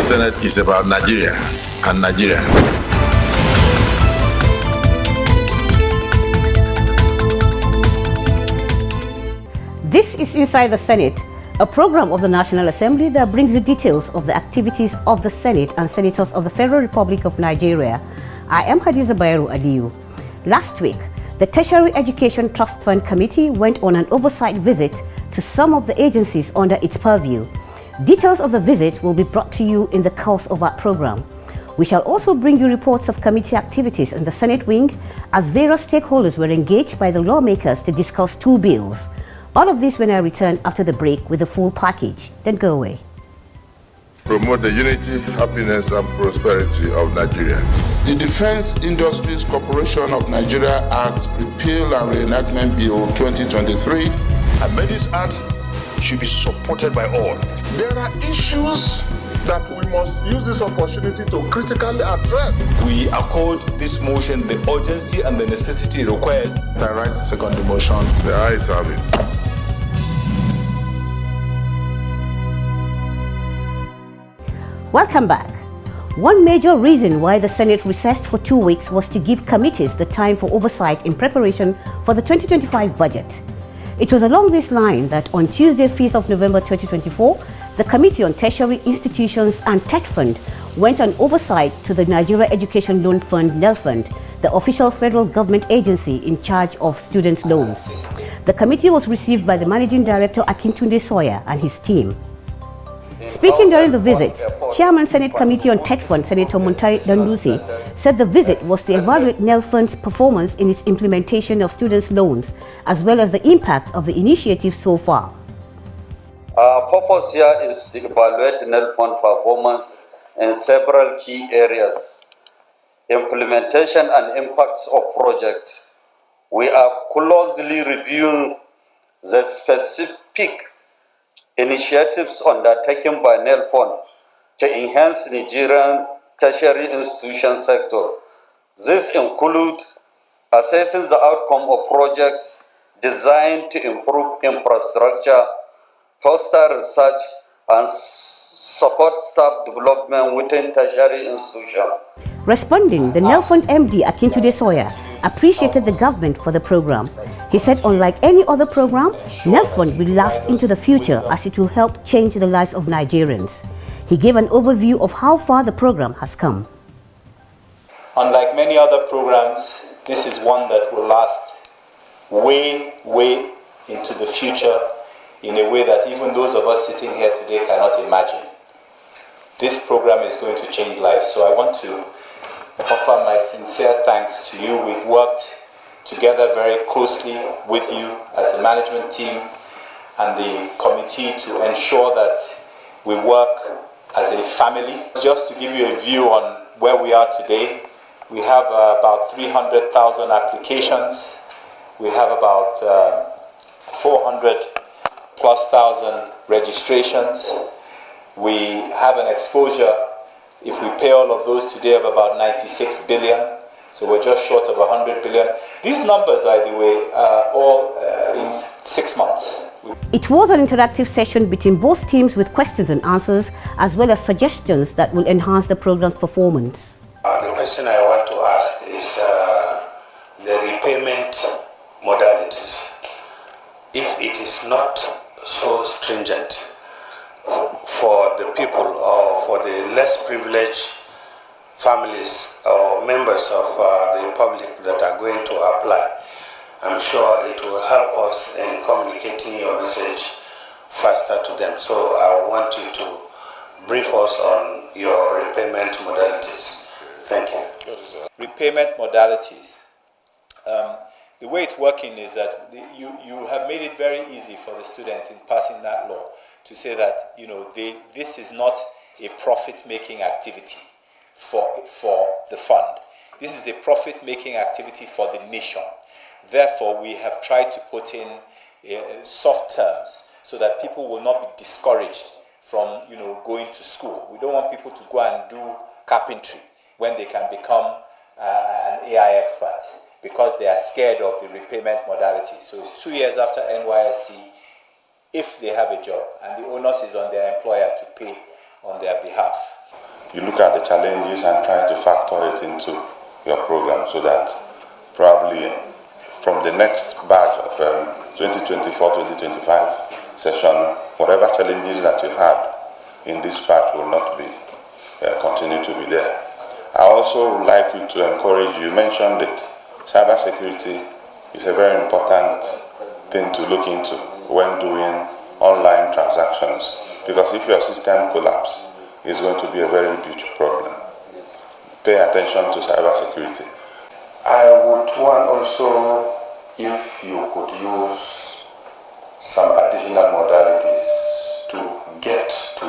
Senate is about Nigeria and Nigerians. This is Inside the Senate, a program of the National Assembly that brings you details of the activities of the Senate and Senators of the Federal Republic of Nigeria. I am Hadiza Bayero Aliyu. Last week, the Tertiary Education Trust Fund Committee went on an oversight visit to some of the agencies under its purview. Details of the visit will be brought to you in the course of our program. We shall also bring you reports of committee activities in the Senate wing as various stakeholders were engaged by the lawmakers to discuss two bills. All of this when I return after the break with the full package. Then go away. Promote the unity, happiness, and prosperity of Nigeria. The Defense Industries Corporation of Nigeria Act, Repeal and Reenactment Bill 2023. And this act should be supported by all. There are issues that we must use this opportunity to critically address. We accord this motion the urgency and the necessity it requires. I rise the second motion. The ayes have it. Welcome back. One major reason why the Senate recessed for 2 weeks was to give committees the time for oversight in preparation for the 2025 budget. It was along this line that on Tuesday, 5th of November 2024, the Committee on Tertiary Institutions and Tech Fund went on oversight to the Nigeria Education Loan Fund (NEL) the official federal government agency in charge of students' loans. The committee was received by the Managing Director Akintunde Sawyer and his team. Speaking during the visit, Chairman Senate Committee on Tech Fund, Senator Muntai Dandusi, said the visit was to evaluate NEL Fund's performance in its implementation of students' loans, as well as the impact of the initiative so far. Our purpose here is to evaluate NEL Fund performance in several key areas. Implementation and impacts of project. We are closely reviewing the specific initiatives undertaken by NEL Fund to enhance Nigerian tertiary institution sector. This includes assessing the outcome of projects designed to improve infrastructure, foster research, and support staff development within tertiary institutions. Responding, the NEL Fund MD Akintunde Sawyer appreciated the government for the program. He said unlike any other program, NEL Fund will last into the future as it will help change the lives of Nigerians. He gave an overview of how far the program has come. Unlike many other programs, this is one that will last way into the future in a way that even those of us sitting here today cannot imagine. This program is going to change lives. So I want to offer my sincere thanks to you. We've worked together very closely with you as the management team and the committee to ensure that we work as a family. Just to give you a view on where we are today, we have about 300,000 applications. We have about 400,000+ registrations. We have an exposure, if we pay all of those today, of about 96 billion. So we're just short of 100 billion. These numbers, by the way, are all in 6 months. It was an interactive session between both teams with questions and answers, as well as suggestions that will enhance the program's performance. The question I want to ask is the repayment modalities. If it is not so stringent for the people or for the less privileged families or members of the public that are going to apply, I'm sure it will help us in communicating your message faster to them. So I want you to brief us on your repayment modalities. Thank you. Repayment modalities. The way it's working is that you have made it very easy for the students in passing that law to say that this is not a profit-making activity for the fund. This is a profit-making activity for the nation. Therefore, we have tried to put in soft terms so that people will not be discouraged from going to school. We don't want people to go and do carpentry when they can become an AI expert because they are scared of the repayment modality. So it's 2 years after NYSC if they have a job, and the onus is on their employer to pay on their behalf. you look at the challenges and try to factor it into your program so that probably from the next batch of 2024-2025 session, whatever challenges that you had in this batch will not be continue to be there. I also would like you to encourage, you mentioned it, cybersecurity is a very important thing to look into when doing online transactions, because if your system collapses, it's going to be a very huge problem. Pay attention to cybersecurity. I would want also if you could use some additional modalities to get to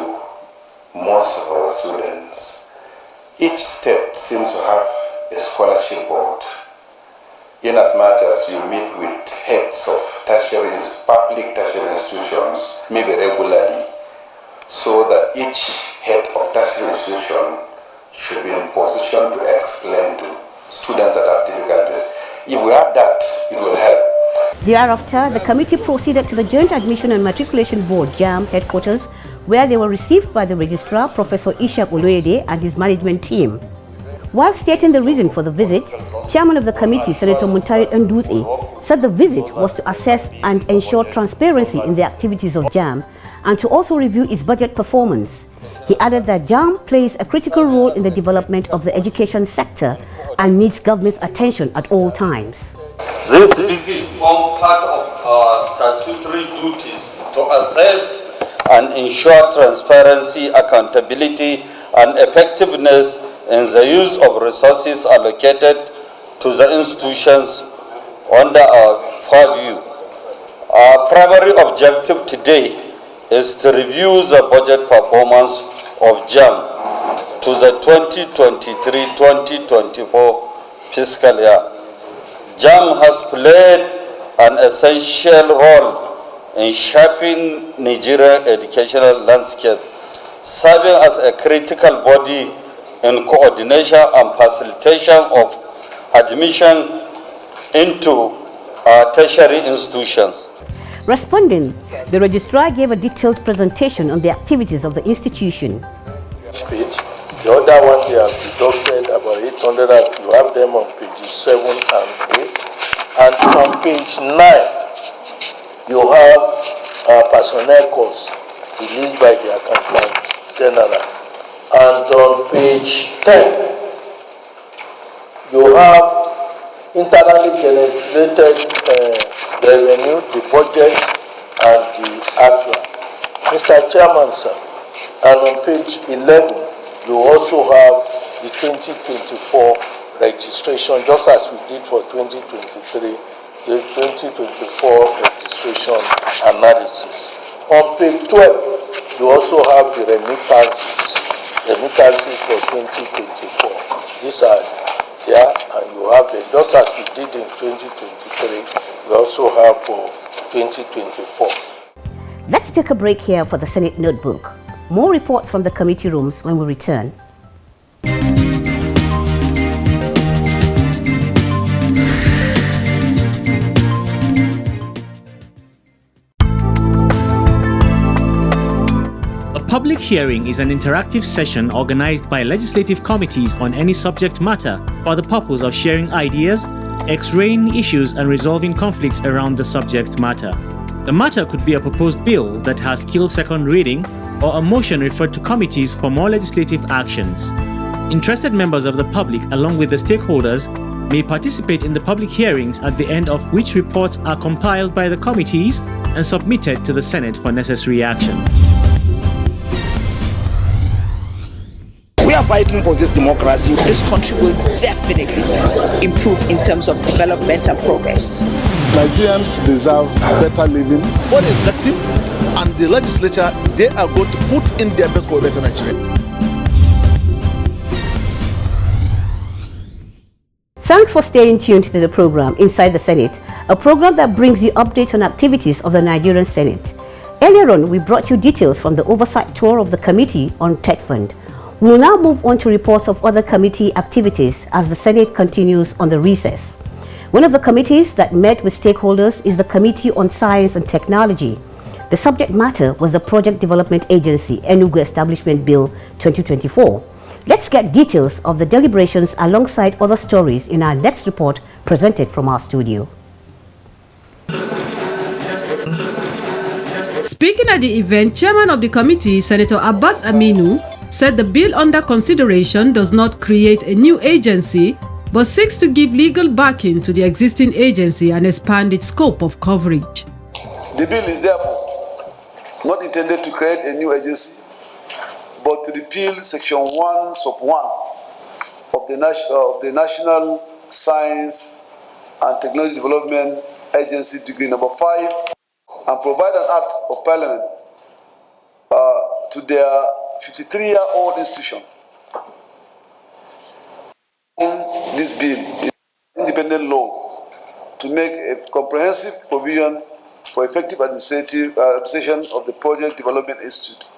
most of our students. Each state seems to have a scholarship board, in as much as you meet with heads of public tertiary institutions, maybe regularly, so that each head of tertiary institution should be in position to explain to students that have difficulties. If we have that, it will help. Thereafter, the committee proceeded to the Joint Admission and Matriculation Board, JAM, headquarters, where they were received by the registrar, Professor Ishak Oloyede, and his management team. While stating the reason for the visit, Chairman of the committee, Senator Muntari Nduzi, said the visit was to assess and ensure transparency in the activities of JAM and to also review its budget performance. He added that JAM plays a critical role in the development of the education sector and needs government's attention at all times. This visit forms part of our statutory duties to assess and ensure transparency, accountability, and effectiveness in the use of resources allocated to the institutions under our purview. Our primary objective today is to review the budget performance of JAM to the 2023-2024 fiscal year. JAM has played an essential role in shaping Nigerian educational landscape, serving as a critical body in coordination and facilitation of admission into tertiary institutions. Responding, the registrar gave a detailed presentation on the activities of the institution. Speech. The other one they have deducted about 800, and you have them on pages 7 and 8. And on page 9, you have personnel costs released by the accountant general. And on page 10, you have internally generated revenue, the budget, and the actual. Mr. Chairman, sir, and on page 11, you also have the 2024 registration, just as we did for 2023, the 2024 registration analysis. On page 12, you also have the remittances for 2024. These are there, and you have them, just as we did in 2023, we also have for 2024. Let's take a break here for the Senate Notebook. More reports from the committee rooms when we return. A public hearing is an interactive session organized by legislative committees on any subject matter for the purpose of sharing ideas, x-raying issues, and resolving conflicts around the subject matter. The matter could be a proposed bill that has killed second reading or a motion referred to committees for more legislative actions. Interested members of the public, along with the stakeholders, may participate in the public hearings, at the end of which reports are compiled by the committees and submitted to the Senate for necessary action. We are fighting for this democracy. This country will definitely improve in terms of development and progress. Nigerians deserve better living. What is the team and the legislature, they are going to put in their best for a better Nigeria. Thanks for staying tuned to the program Inside the Senate, a program that brings you updates on activities of the Nigerian Senate. Earlier on, we brought you details from the oversight tour of the committee on TED Fund. We will now move on to reports of other committee activities as the Senate continues on the recess. One of the committees that met with stakeholders is the Committee on Science and Technology. The subject matter was the Project Development Agency Enugu Establishment Bill 2024. Let's get details of the deliberations alongside other stories in our next report presented from our studio. Speaking at the event, Chairman of the committee, Senator Abbas Aminu, said the bill under consideration does not create a new agency, but seeks to give legal backing to the existing agency and expand its scope of coverage. The bill is therefore not intended to create a new agency, but to repeal Section 1, Sub 1 of the National Science and Technology Development Agency Decree number 5 and provide an act of Parliament to their 53-year-old institution. This bill is an independent law to make a comprehensive provision for effective administration of the Project Development Institute.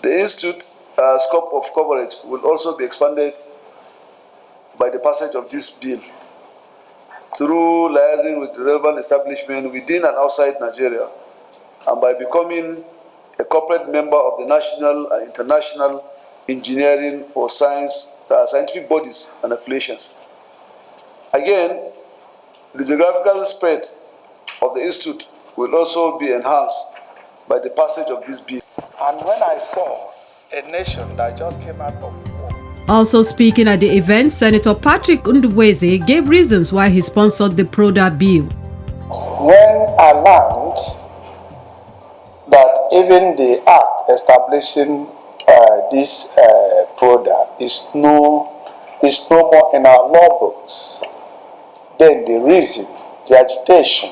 The Institute scope of coverage will also be expanded by the passage of this bill through liaising with the relevant establishment within and outside Nigeria, and by becoming a corporate member of the national and international engineering or scientific bodies and affiliations. Again, the geographical spread of the Institute will also be enhanced by the passage of this bill. And when I saw a nation that just came out of war. Also speaking at the event, Senator Patrick Ndubweze gave reasons why he sponsored the PRODA bill. When I learned that even the act establishing this PRODA is no more in our law books, then the reason, the agitation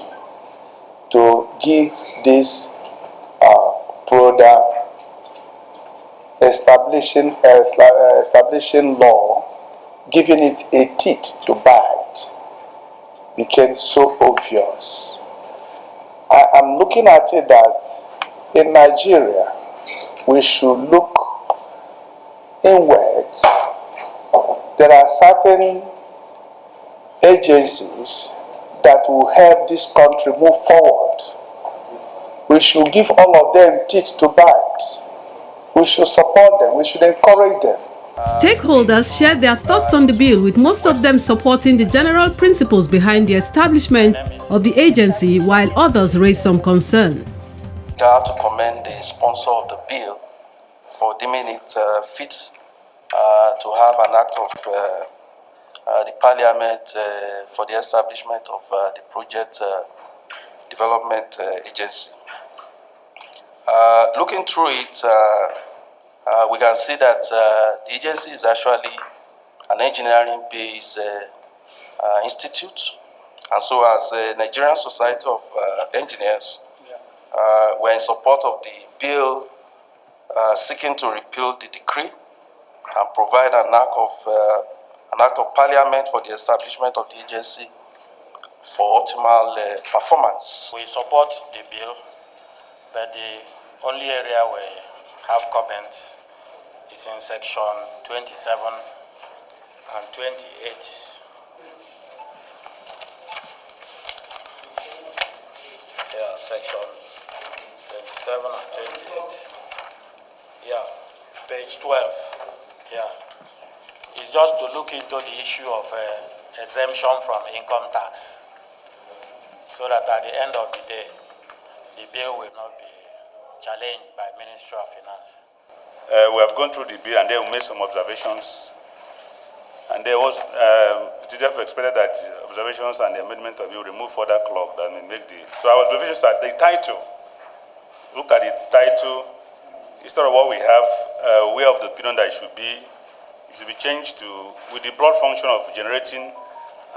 to give this PRODA establishing law, giving it a teeth to bite, became so obvious. I am looking at it that in Nigeria, we should look inwards. There are certain agencies that will help this country move forward. We should give all of them teeth to bite. We should support them. We should encourage them. Stakeholders shared their thoughts on the bill, with most of them supporting the general principles behind the establishment of the agency, while others raised some concern. I have to commend the sponsor of the bill for deeming it fit to have an act of the Parliament for the establishment of the Project Development Agency. Looking through it, we can see that the agency is actually an engineering-based institute, and so as the Nigerian Society of Engineers, we're in support of the bill seeking to repeal the decree and provide an act of Parliament for the establishment of the agency for optimal performance. We support the bill, but the only area we have comments is in section 27 and 28. Yeah, section 27 and 28. Yeah, page 12. Yeah, it's just to look into the issue of exemption from income tax, so that at the end of the day, the bill will not be challenged by Ministry of Finance. We have gone through the bill and then we made some observations, and there was it is therefore expected that observations and the amendment of you remove further clock that may make the. So our observations are the title. Look at the title. Instead of what we have, we have the opinion that it should be changed to with the broad function of generating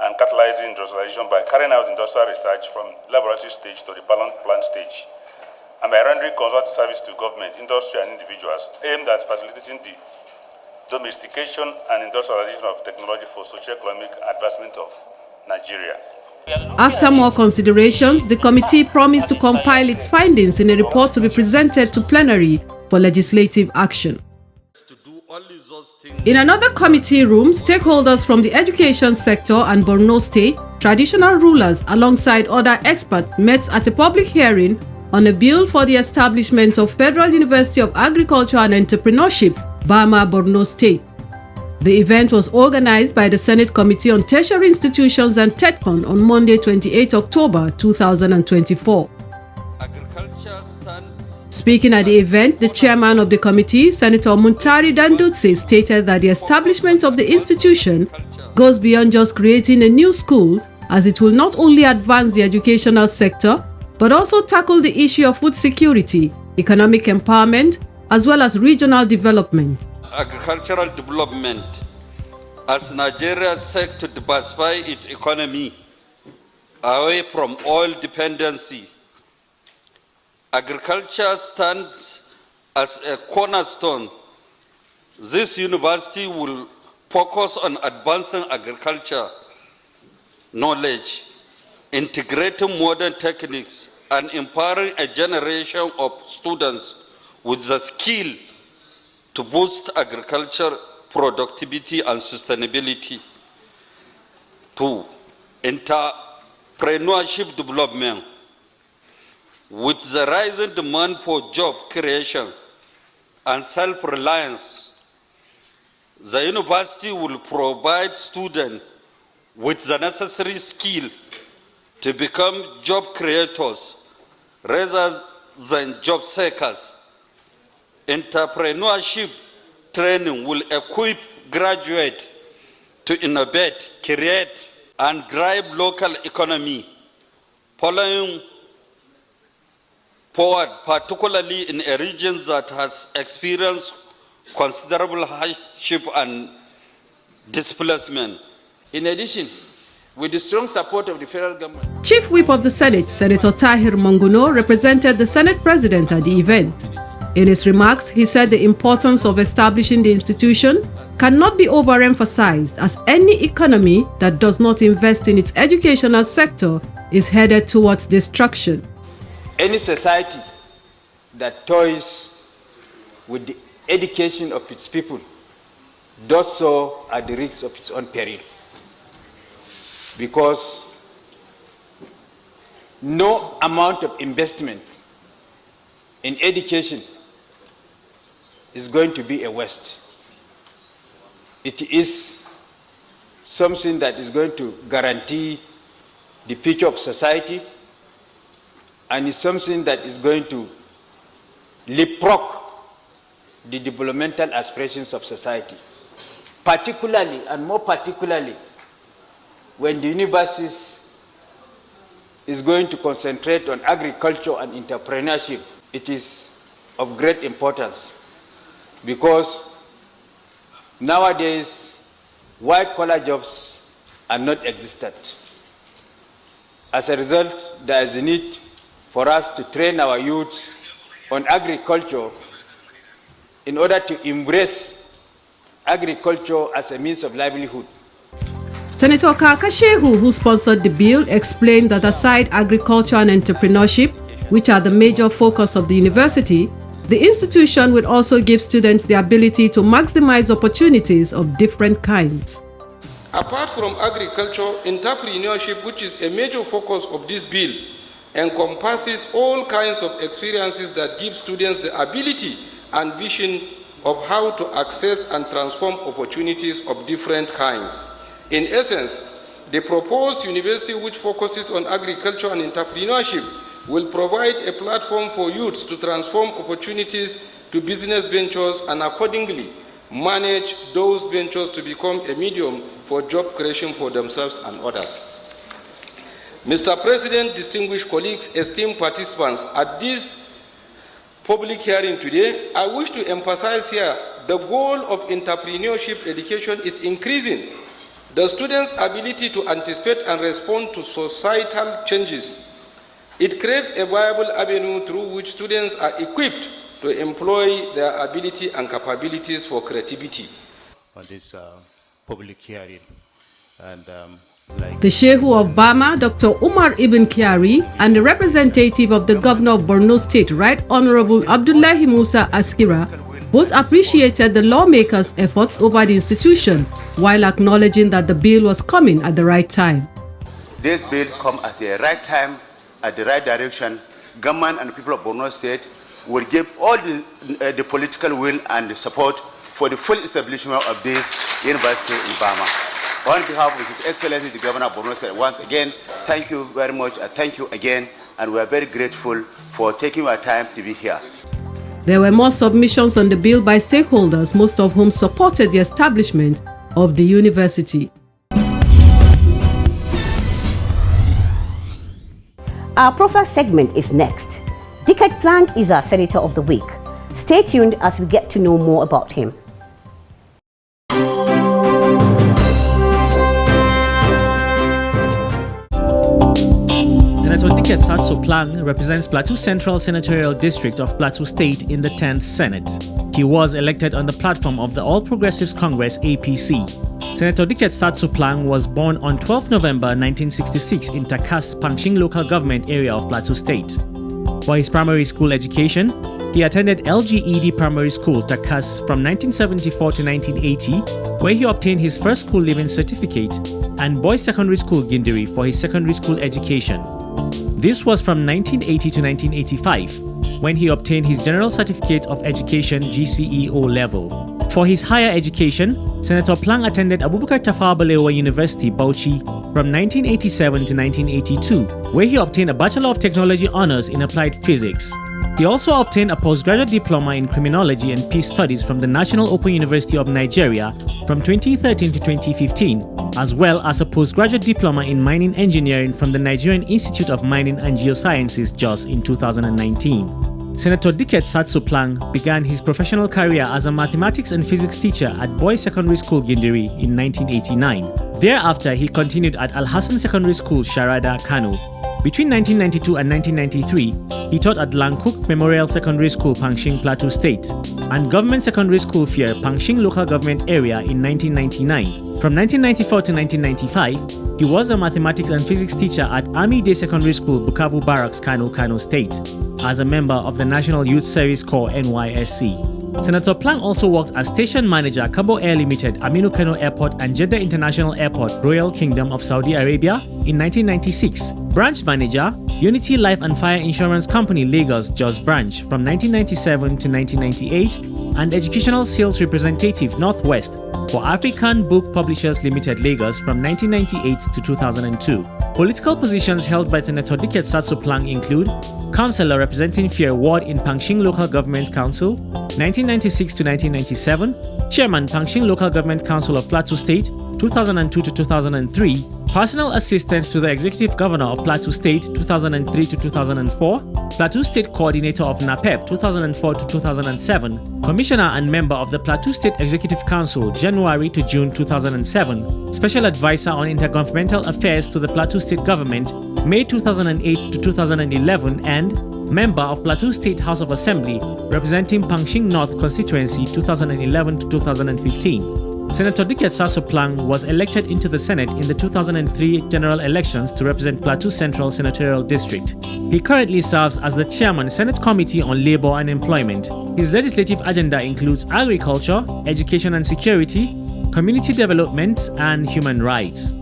and catalyzing industrialization by carrying out industrial research from laboratory stage to the plant stage, and by rendering consulting service to government, industry, and individuals, aimed at facilitating the domestication and industrialization of technology for socio-economic advancement of Nigeria. After more considerations, the committee promised to compile its findings in a report to be presented to plenary for legislative action. In another committee room, stakeholders from the education sector and Borno State, traditional rulers alongside other experts met at a public hearing on a bill for the establishment of Federal University of Agriculture and Entrepreneurship Bama, Borno State. The event was organized by the Senate Committee on Tertiary Institutions and TETCON on Monday, 28 October 2024. Speaking at the event, the chairman of the committee, Senator Muntari Dandutse, stated that the establishment of the institution goes beyond just creating a new school, as it will not only advance the educational sector, but also tackle the issue of food security, economic empowerment, as well as regional development. Agricultural development, as Nigeria seeks to diversify its economy away from oil dependency. Agriculture stands as a cornerstone. This university will focus on advancing agriculture knowledge, integrating modern techniques, and empowering a generation of students with the skill to boost agriculture productivity and sustainability. 2. Entrepreneurship development. With the rising demand for job creation and self-reliance, the university will provide students with the necessary skill to become job creators rather than job seekers. Entrepreneurship training will equip graduates to innovate, create, and drive local economy, following forward, particularly in a region that has experienced considerable hardship and displacement. In addition, with the strong support of the federal government. Chief Whip of the Senate, Senator Tahir Monguno, represented the Senate President at the event. In his remarks, he said the importance of establishing the institution cannot be overemphasized, as any economy that does not invest in its educational sector is headed towards destruction. Any society that toys with the education of its people does so at the risk of its own peril. Because no amount of investment in education is going to be a waste. It is something that is going to guarantee the future of society, and it's something that is going to leapfrog the developmental aspirations of society, particularly and more particularly when the universities is going to concentrate on agriculture and entrepreneurship. It is of great importance because nowadays white-collar jobs are not existent. As a result, there is a need for us to train our youth on agriculture in order to embrace agriculture as a means of livelihood. Senator Kaka Shehu, who sponsored the bill, explained that aside agriculture and entrepreneurship, which are the major focus of the university, the institution will also give students the ability to maximize opportunities of different kinds. Apart from agriculture, entrepreneurship, which is a major focus of this bill, encompasses all kinds of experiences that give students the ability and vision of how to access and transform opportunities of different kinds. In essence, the proposed university, which focuses on agriculture and entrepreneurship, will provide a platform for youths to transform opportunities to business ventures and accordingly manage those ventures to become a medium for job creation for themselves and others. Mr. President, distinguished colleagues, esteemed participants, at this public hearing today, I wish to emphasize here the goal of entrepreneurship education is increasing the students' ability to anticipate and respond to societal changes. It creates a viable avenue through which students are equipped to employ their ability and capabilities for creativity. On this public hearing, and the Shehu of Bama, Dr. Umar Ibn Kyari, and the representative of the governor of Borno State, Right Honorable Abdullahi Musa Askira, both appreciated the lawmakers' efforts over the institution, while acknowledging that the bill was coming at the right time. This bill comes at the right time, at the right direction. Government and people of Borno State will give all the political will and the support for the full establishment of this university in Bama. On behalf of His Excellency the Governor of Borno State, once again, thank you very much, and thank you again, and we are very grateful for taking your time to be here. There were more submissions on the bill by stakeholders, most of whom supported the establishment of the university. Our profile segment is next. Dickert Plank is our Senator of the Week. Stay tuned as we get to know more about him. Senator Dickert Satsoplang represents Plateau Central Senatorial District of Plateau State in the 10th Senate. He was elected on the platform of the All Progressives Congress APC. Senator Dickert Satsoplang was born on 12 November 1966 in Takas, Pangshing local government area of Plateau State. For his primary school education, he attended LGED Primary School, Takas from 1974 to 1980, where he obtained his first school leaving certificate, and Boys Secondary School, Gindiri, for his secondary school education. This was from 1980 to 1985, when he obtained his General Certificate of Education GCE O level. For his higher education, Senator Plang attended Abubakar Tafawa Balewa University, Bauchi, from 1987 to 1982, where he obtained a Bachelor of Technology Honours in Applied Physics. He also obtained a postgraduate diploma in Criminology and Peace Studies from the National Open University of Nigeria from 2013 to 2015, as well as a postgraduate diploma in Mining Engineering from the Nigerian Institute of Mining and Geosciences, JOS, in 2019. Senator Dickert Satsoplang began his professional career as a mathematics and physics teacher at Boys Secondary School, Gindiri, in 1989. Thereafter, he continued at Al Hassan Secondary School, Sharada, Kano. Between 1992 and 1993, he taught at Langkuk Memorial Secondary School, Pangshing, Plateau State, and Government Secondary School, Fier, Pangshing Local Government Area in 1999. From 1994 to 1995, he was a mathematics and physics teacher at Army Day Secondary School, Bukavu Barracks, Kano, Kano State, as a member of the National Youth Service Corps, NYSC. Senator Plang also worked as station manager, Cabo Air Limited, Aminu Kano Airport and Jeddah International Airport, Royal Kingdom of Saudi Arabia in 1996. Branch manager, Unity Life and Fire Insurance Company, Lagos, Jos Branch from 1997 to 1998, and educational sales representative, Northwest, for African Book Publishers Limited, Lagos from 1998 to 2002. Political positions held by Senator Dickert Satsoplang include Councillor representing Fier Ward in Pangshing Local Government Council, 1996 to 1997, Chairman Pangshing Local Government Council of Plateau State, 2002 to 2003, Personal Assistant to the Executive Governor of Plateau State, 2003 to 2004, Plateau State Coordinator of NAPEP, 2004 to 2007, Commissioner and Member of the Plateau State Executive Council, January to June 2007, Special Advisor on Intergovernmental Affairs to the Plateau State Government, May 2008 to 2011, and Member of Plateau State House of Assembly, representing Pangshing North Constituency, 2011 to 2015. Senator Dickert Satsoplang was elected into the Senate in the 2003 general elections to represent Plateau Central Senatorial District. He currently serves as the Chairman, Senate Committee on Labour and Employment. His legislative agenda includes agriculture, education and security, community development, and human rights.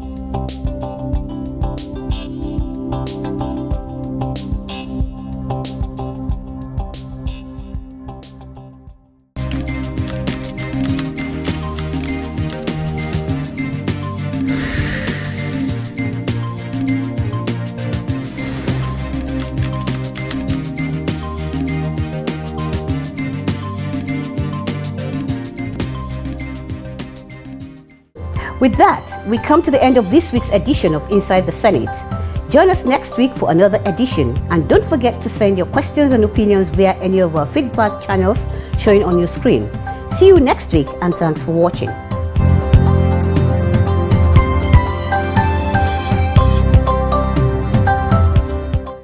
With that, we come to the end of this week's edition of Inside the Senate. Join us next week for another edition, and don't forget to send your questions and opinions via any of our feedback channels showing on your screen. See you next week, and thanks for watching.